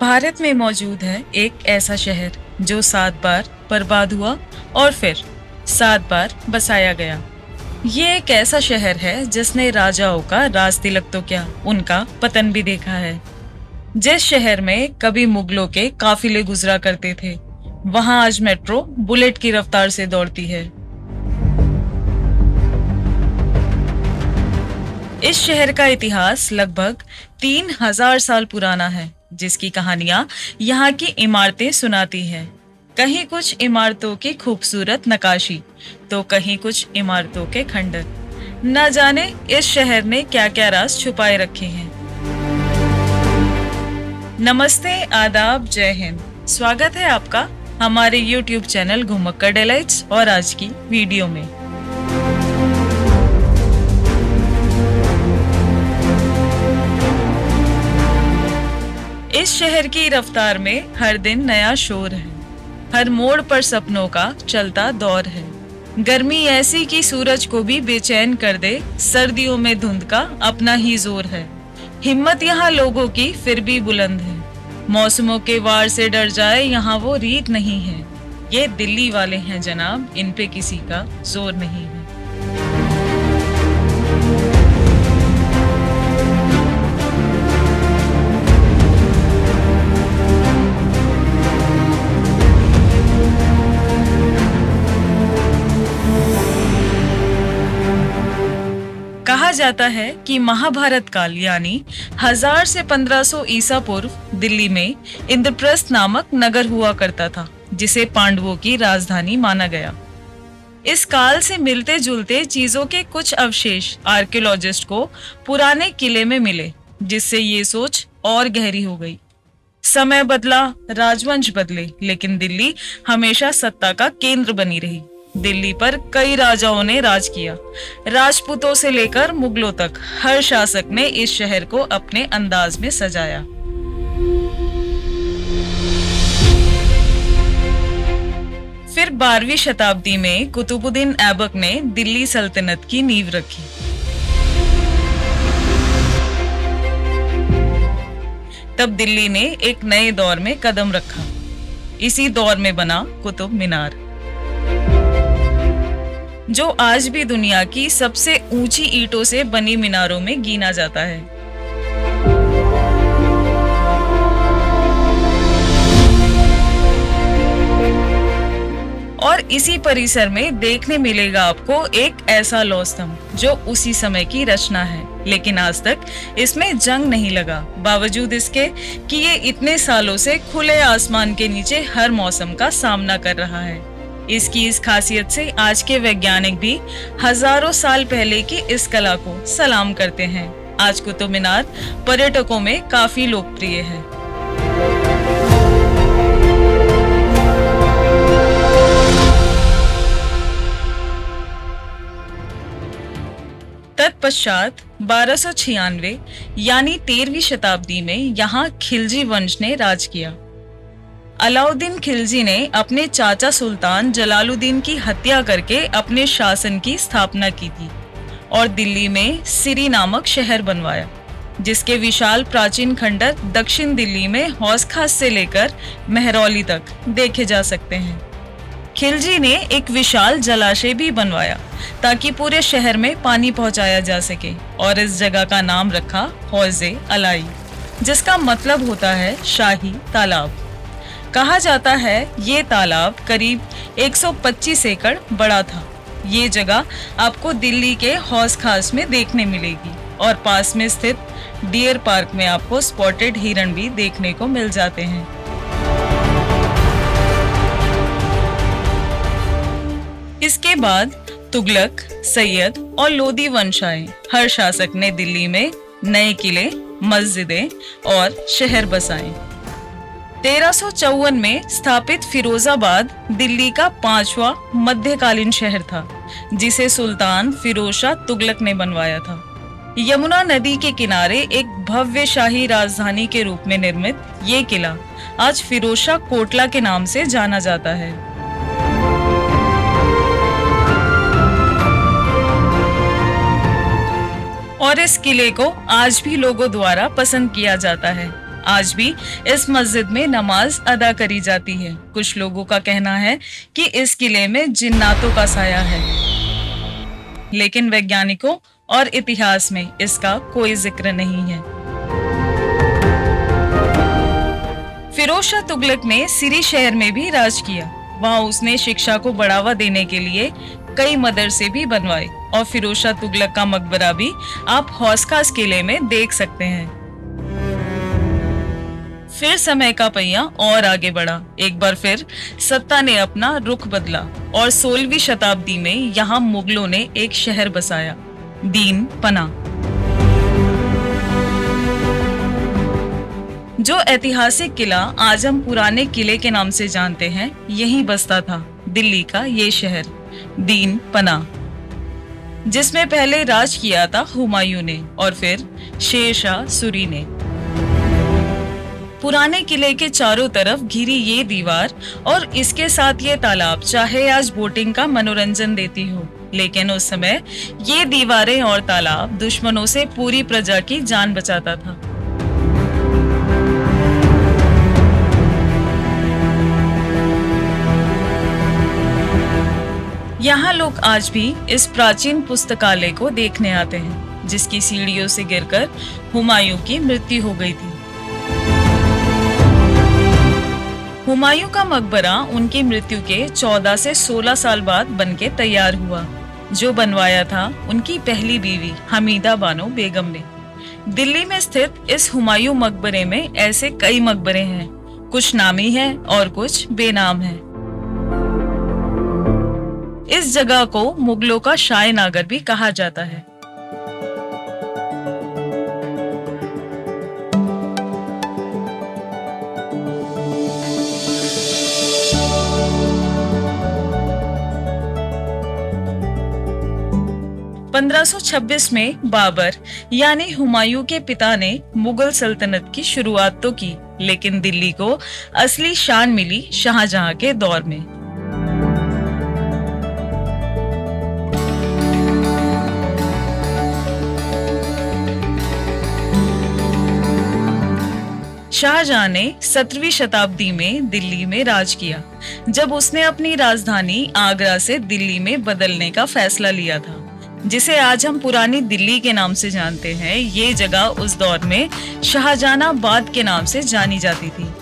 भारत में मौजूद है एक ऐसा शहर जो 7 बार बर्बाद हुआ और फिर 7 बार बसाया गया। ये एक ऐसा शहर है जिसने राजाओं का राज तिलक तो क्या, उनका पतन भी देखा है। जिस शहर में कभी मुगलों के काफिले गुजरा करते थे, वहां आज मेट्रो बुलेट की रफ्तार से दौड़ती है। इस शहर का इतिहास लगभग 3000 साल पुराना है, जिसकी कहानियां यहाँ की इमारतें सुनाती हैं। कहीं कुछ इमारतों की खूबसूरत नक्काशी, तो कहीं कुछ इमारतों के खंडर। न जाने इस शहर ने क्या क्या राज छुपाए रखे हैं। नमस्ते, आदाब, जय हिंद। स्वागत है आपका हमारे YouTube चैनल घुमक्कर डिलाइट्स और आज की वीडियो में। इस शहर की रफ्तार में हर दिन नया शोर है, हर मोड़ पर सपनों का चलता दौर है। गर्मी ऐसी कि सूरज को भी बेचैन कर दे, सर्दियों में धुंध का अपना ही जोर है। हिम्मत यहाँ लोगों की फिर भी बुलंद है, मौसमों के वार से डर जाए यहाँ वो रीत नहीं है। ये दिल्ली वाले हैं जनाब, इन पे किसी का जोर नहीं है। कहा जाता है कि महाभारत काल यानी 1000 से 1500 ईसा पूर्व दिल्ली में इंद्रप्रस्थ नामक नगर हुआ करता था, जिसे पांडवों की राजधानी माना गया। इस काल से मिलते जुलते चीजों के कुछ अवशेष आर्कियोलॉजिस्ट को पुराने किले में मिले, जिससे ये सोच और गहरी हो गई। समय बदला, राजवंश बदले, लेकिन दिल्ली हमेशा सत्ता का केंद्र बनी रही। दिल्ली पर कई राजाओं ने राज किया। राजपूतों से लेकर मुगलों तक हर शासक ने इस शहर को अपने अंदाज में सजाया। फिर 12वीं शताब्दी में कुतुबुद्दीन ऐबक ने दिल्ली सल्तनत की नींव रखी। तब दिल्ली ने एक नए दौर में कदम रखा। इसी दौर में बना कुतुब मीनार, जो आज भी दुनिया की सबसे ऊंची ईंटों से बनी मीनारों में गिना जाता है। और इसी परिसर में देखने मिलेगा आपको एक ऐसा लौह स्तंभ जो उसी समय की रचना है, लेकिन आज तक इसमें जंग नहीं लगा, बावजूद इसके कि ये इतने सालों से खुले आसमान के नीचे हर मौसम का सामना कर रहा है। इसकी इस खासियत से आज के वैज्ञानिक भी हजारों साल पहले की इस कला को सलाम करते हैं। आज कुतुब मीनार पर्यटकों में काफी लोकप्रिय है। तत्पश्चात 1296 यानी 13वीं शताब्दी में यहाँ खिलजी वंश ने राज किया। अलाउद्दीन खिलजी ने अपने चाचा सुल्तान जलालुद्दीन की हत्या करके अपने शासन की स्थापना की थी और दिल्ली में सिरी नामक शहर बनवाया, जिसके विशाल प्राचीन खंडर दक्षिण दिल्ली में हौस खास से लेकर महरौली तक देखे जा सकते हैं। खिलजी ने एक विशाल जलाशय भी बनवाया ताकि पूरे शहर में पानी पहुंचाया जा सके और इस जगह का नाम रखा हौज़े अलाई, जिसका मतलब होता है शाही तालाब। कहा जाता है ये तालाब करीब 125 एकड़ बड़ा था। ये जगह आपको दिल्ली के हौस खास में देखने मिलेगी और पास में स्थित डियर पार्क में आपको स्पॉटेड हिरण भी देखने को मिल जाते हैं। इसके बाद तुगलक, सैयद और लोदी वंश आए। हर शासक ने दिल्ली में नए किले, मस्जिदें और शहर बसाए। 1354 में स्थापित फिरोजाबाद दिल्ली का 5वां मध्यकालीन शहर था, जिसे सुल्तान फिरोज शाह तुगलक ने बनवाया था। यमुना नदी के किनारे एक भव्य शाही राजधानी के रूप में निर्मित ये किला आज फिरोज शाह कोटला के नाम से जाना जाता है। और इस किले को आज भी लोगों द्वारा पसंद किया जाता है। आज भी इस मस्जिद में नमाज अदा करी जाती है। कुछ लोगों का कहना है कि इस किले में जिन्नातों का साया है, लेकिन वैज्ञानिकों और इतिहास में इसका कोई जिक्र नहीं है। फिरोज शाह तुगलक ने सिरी शहर में भी राज किया। वहां उसने शिक्षा को बढ़ावा देने के लिए कई मदरसे भी बनवाए और फिरोज शाह तुगलक का मकबरा भी आप हौस खास किले में देख सकते हैं। फिर समय का पहिया और आगे बढ़ा। एक बार फिर सत्ता ने अपना रुख बदला और 16वीं शताब्दी में यहाँ मुगलों ने एक शहर बसाया, दीन पना, जो ऐतिहासिक किला आज हम पुराने किले के नाम से जानते हैं, यही बसता था दिल्ली का ये शहर दीन पना, जिसमें पहले राज किया था हुमायूं ने और फिर शेर शाह सूरी ने। पुराने किले के चारों तरफ घिरी ये दीवार और इसके साथ ये तालाब चाहे आज बोटिंग का मनोरंजन देती हो, लेकिन उस समय ये दीवारें और तालाब दुश्मनों से पूरी प्रजा की जान बचाता था। यहाँ लोग आज भी इस प्राचीन पुस्तकालय को देखने आते हैं, जिसकी सीढ़ियों से गिरकर हुमायूं की मृत्यु हो गई थी। हुमायूं का मकबरा उनकी मृत्यु के 14 से 16 साल बाद बनके तैयार हुआ, जो बनवाया था उनकी पहली बीवी हमीदा बानो बेगम ने। दिल्ली में स्थित इस हुमायूं मकबरे में ऐसे कई मकबरे हैं, कुछ नामी हैं और कुछ बेनाम हैं। इस जगह को मुगलों का शाह नगर भी कहा जाता है। (1526) में बाबर यानी हुमायूं के पिता ने मुगल सल्तनत की शुरुआत तो की, लेकिन दिल्ली को असली शान मिली शाहजहां के दौर में। शाहजहां ने 17वीं शताब्दी में दिल्ली में राज किया, जब उसने अपनी राजधानी आगरा से दिल्ली में बदलने का फैसला लिया था, जिसे आज हम पुरानी दिल्ली के नाम से जानते हैं। ये जगह उस दौर में शाहजहानाबाद के नाम से जानी जाती थी।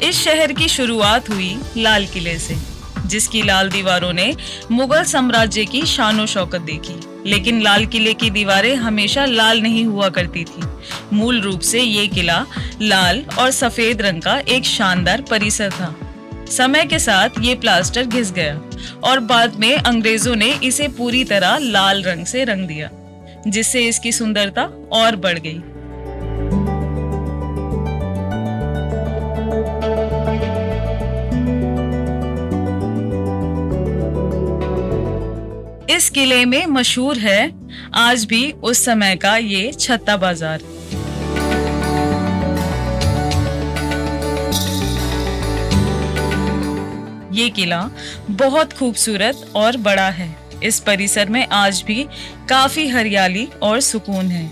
इस शहर की शुरुआत हुई लाल किले से, जिसकी लाल दीवारों ने मुगल साम्राज्य की शानो शौकत देखी। लेकिन लाल किले की दीवारें हमेशा लाल नहीं हुआ करती थी। मूल रूप से ये किला लाल और सफेद रंग का एक शानदार परिसर था। समय के साथ ये प्लास्टर घिस गया और बाद में अंग्रेजों ने इसे पूरी तरह लाल रंग से रंग दिया, जिससे इसकी सुंदरता और बढ़ गई। इस किले में मशहूर है आज भी उस समय का ये छत्ता बाजार। ये किला बहुत खूबसूरत और बड़ा है। इस परिसर में आज भी काफी हरियाली और सुकून है।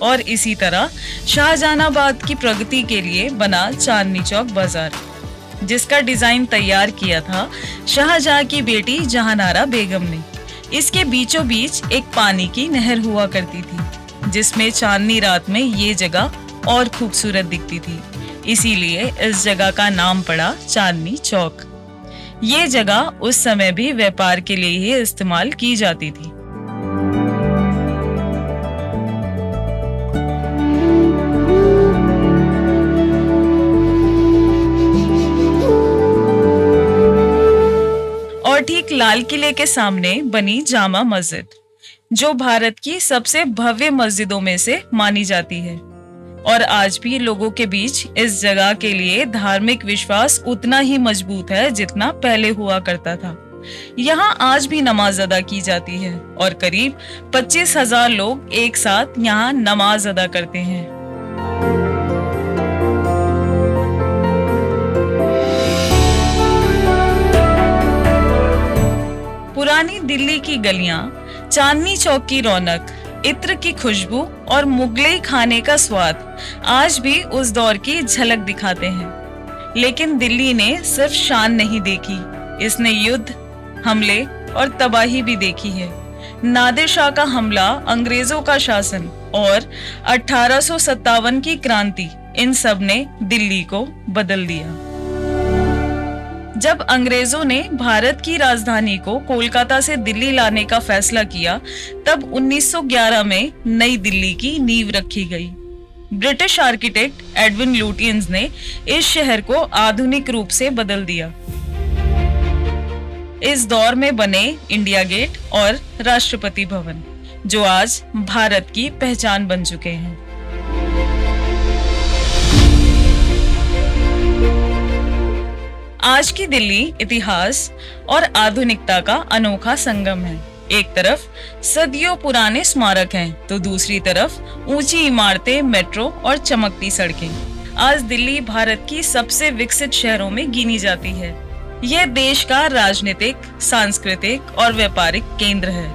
और इसी तरह शाहजहानाबाद की प्रगति के लिए बना चांदनी चौक बाजार, जिसका डिजाइन तैयार किया था शाहजहां की बेटी जहानारा बेगम ने। इसके बीचों बीच एक पानी की नहर हुआ करती थी, जिसमें चांदनी रात में ये जगह और खूबसूरत दिखती थी। इसीलिए इस जगह का नाम पड़ा चांदनी चौक। ये जगह उस समय भी व्यापार के लिए ही इस्तेमाल की जाती थी। और ठीक लाल किले के सामने बनी जामा मस्जिद, जो भारत की सबसे भव्य मस्जिदों में से मानी जाती है। और आज भी लोगों के बीच इस जगह के लिए धार्मिक विश्वास उतना ही मजबूत है जितना पहले हुआ करता था। यहाँ आज भी नमाज अदा की जाती है और करीब 25,000 लोग एक साथ यहाँ नमाज अदा करते हैं। दिल्ली की गलियां, चांदनी चौक की रौनक, इत्र की खुशबू और मुगलई खाने का स्वाद आज भी उस दौर की झलक दिखाते हैं। लेकिन दिल्ली ने सिर्फ शान नहीं देखी, इसने युद्ध, हमले और तबाही भी देखी है। नादिर शाह का हमला, अंग्रेजों का शासन और 1857 की क्रांति, इन सब ने दिल्ली को बदल दिया। जब अंग्रेजों ने भारत की राजधानी को कोलकाता से दिल्ली लाने का फैसला किया, तब 1911 में नई दिल्ली की नींव रखी गई। ब्रिटिश आर्किटेक्ट एडविन लुटियंस ने इस शहर को आधुनिक रूप से बदल दिया। इस दौर में बने इंडिया गेट और राष्ट्रपति भवन, जो आज भारत की पहचान बन चुके हैं। आज की दिल्ली इतिहास और आधुनिकता का अनोखा संगम है। एक तरफ सदियों पुराने स्मारक हैं, तो दूसरी तरफ ऊंची इमारतें, मेट्रो और चमकती सड़कें। आज दिल्ली भारत की सबसे विकसित शहरों में गिनी जाती है। यह देश का राजनीतिक, सांस्कृतिक और व्यापारिक केंद्र है।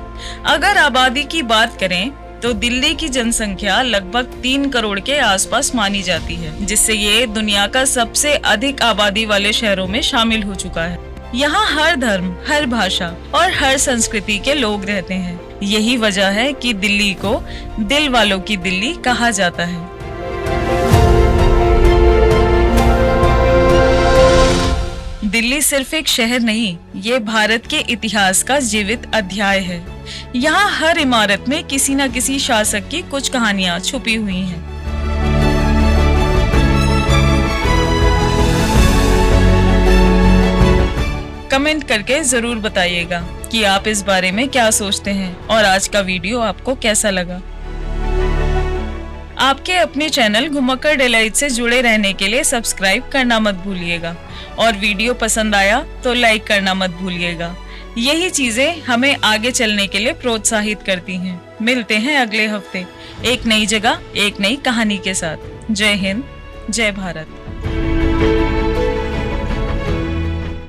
अगर आबादी की बात करें तो दिल्ली की जनसंख्या लगभग 3 करोड़ के आसपास मानी जाती है, जिससे ये दुनिया का सबसे अधिक आबादी वाले शहरों में शामिल हो चुका है। यहाँ हर धर्म, हर भाषा और हर संस्कृति के लोग रहते हैं। यही वजह है कि दिल्ली को दिल वालों की दिल्ली कहा जाता है। दिल्ली सिर्फ एक शहर नहीं, ये भारत के इतिहास का जीवित अध्याय है। यहाँ हर इमारत में किसी न किसी शासक की कुछ कहानियां छुपी हुई हैं। कमेंट करके जरूर बताइएगा कि आप इस बारे में क्या सोचते हैं और आज का वीडियो आपको कैसा लगा। आपके अपने चैनल घुमक्कड़ डिलाइट से जुड़े रहने के लिए सब्सक्राइब करना मत भूलिएगा और वीडियो पसंद आया तो लाइक करना मत भूलिएगा। यही चीजें हमें आगे चलने के लिए प्रोत्साहित करती हैं। मिलते हैं अगले हफ्ते एक नई जगह, एक नई कहानी के साथ। जय हिंद, जय भारत।